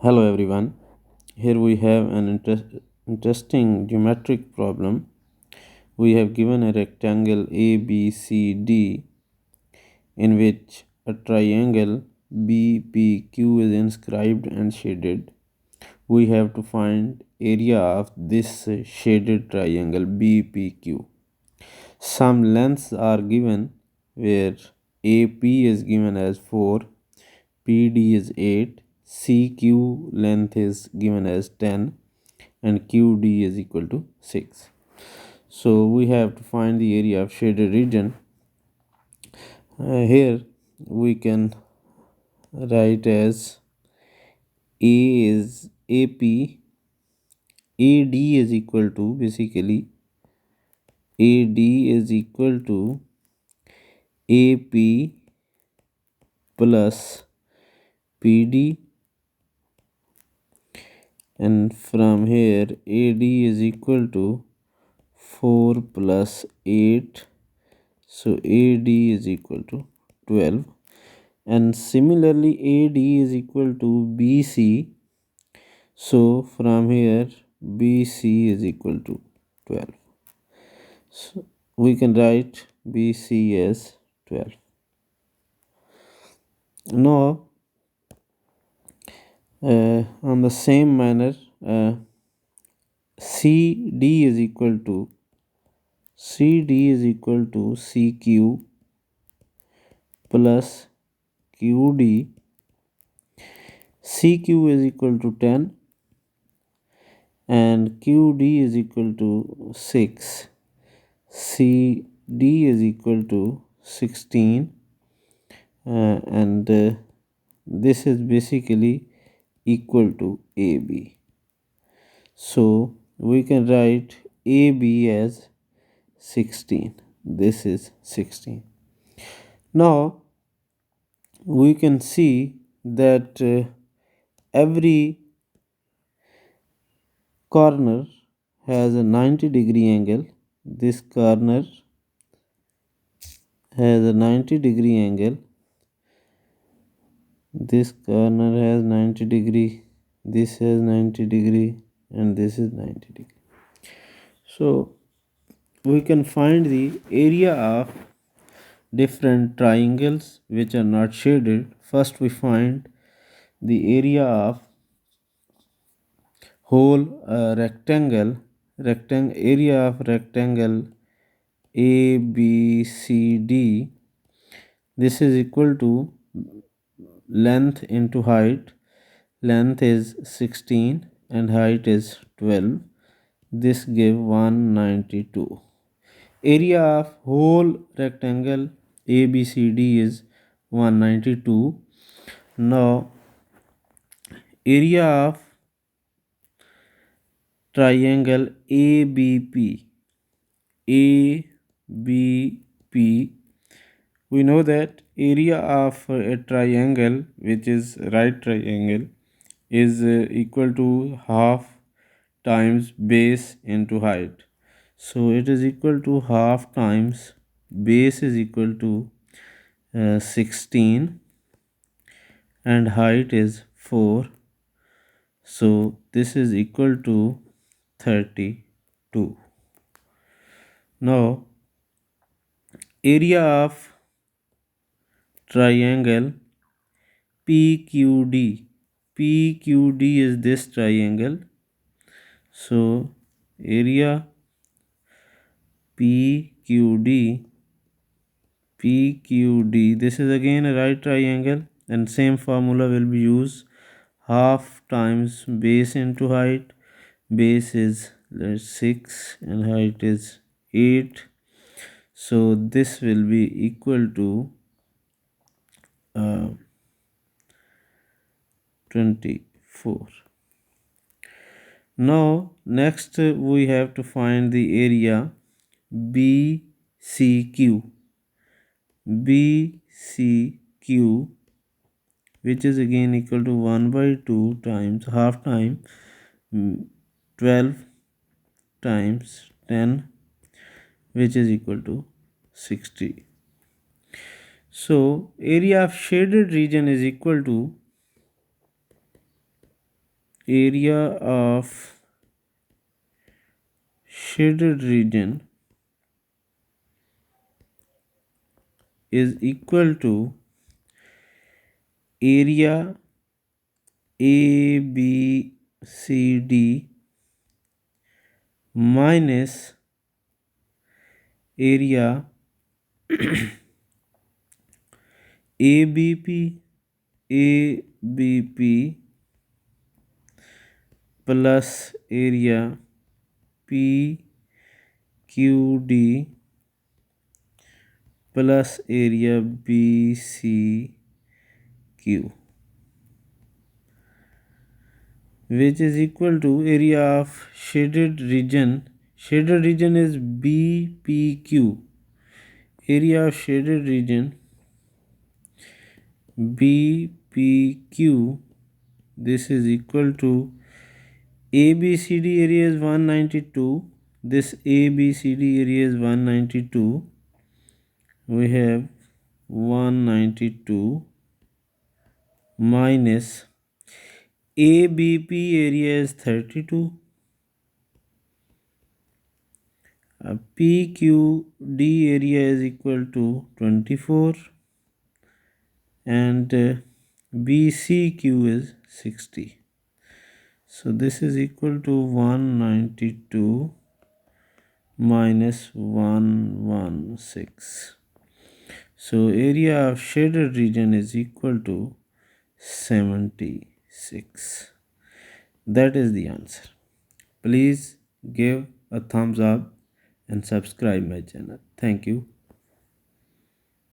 Hello everyone. Here we have an interesting geometric problem. We have given a rectangle ABCD in which a triangle BPQ is inscribed and shaded. We have to find area of this shaded triangle BPQ. Some lengths are given where AP is given as 4, PD is 8, CQ length is given as 10, and QD is equal to 6. So we have to find the area of shaded region. Here we can write as A is AP, AD is equal to basically AD is equal to AP plus PD, and from here AD is equal to 4 plus 8, so AD is equal to 12, and similarly AD is equal to BC, so from here BC is equal to 12, so we can write BC as 12. Now on the same manner CD is equal to CQ plus QD. CQ is equal to 10 and QD is equal to 6. CD is equal to 16 and this is basically equal to AB. So we can write AB as 16. This is 16. Now we can see that every corner has a 90-degree angle. This corner has a 90-degree angle. This corner has 90 degree, this has 90 degree, and this is 90 degree. So we can find the area of different triangles which are not shaded. First we find the area of whole rectangle area of rectangle ABCD. This is equal to length into height. Length is 16 and height is 12. This give 192. Area of whole rectangle ABCD is 192. Now area of triangle ABP, we know that area of a triangle which is right triangle is equal to half times base into height. So it is equal to half times base is equal to 16 and height is 4. So this is equal to 32. Now area of triangle PQD. PQD is this triangle. So area PQD, this is again a right triangle, and same formula will be used. Half times base into height. Base is 6 and height is 8. So this will be equal to 24. Now next we have to find the area BCQ. BCQ, which is again equal to 1 by 2 times half time 12 times 10, which is equal to 60. So area of shaded region is equal to area of shaded region is equal to area A B C D minus area ABP ABP plus area PQD plus area BCQ, which is equal to area of shaded region. Shaded region is BPQ. Area of shaded region BPQ, this is equal to ABCD area is 192. This ABCD area is 192. We have 192 minus ABP area is 32. PQD area is equal to 24 and BCQ is 60. So this is equal to 192 minus 116. So area of shaded region is equal to 76. That is the answer. Please give a thumbs up and subscribe my channel. Thank you.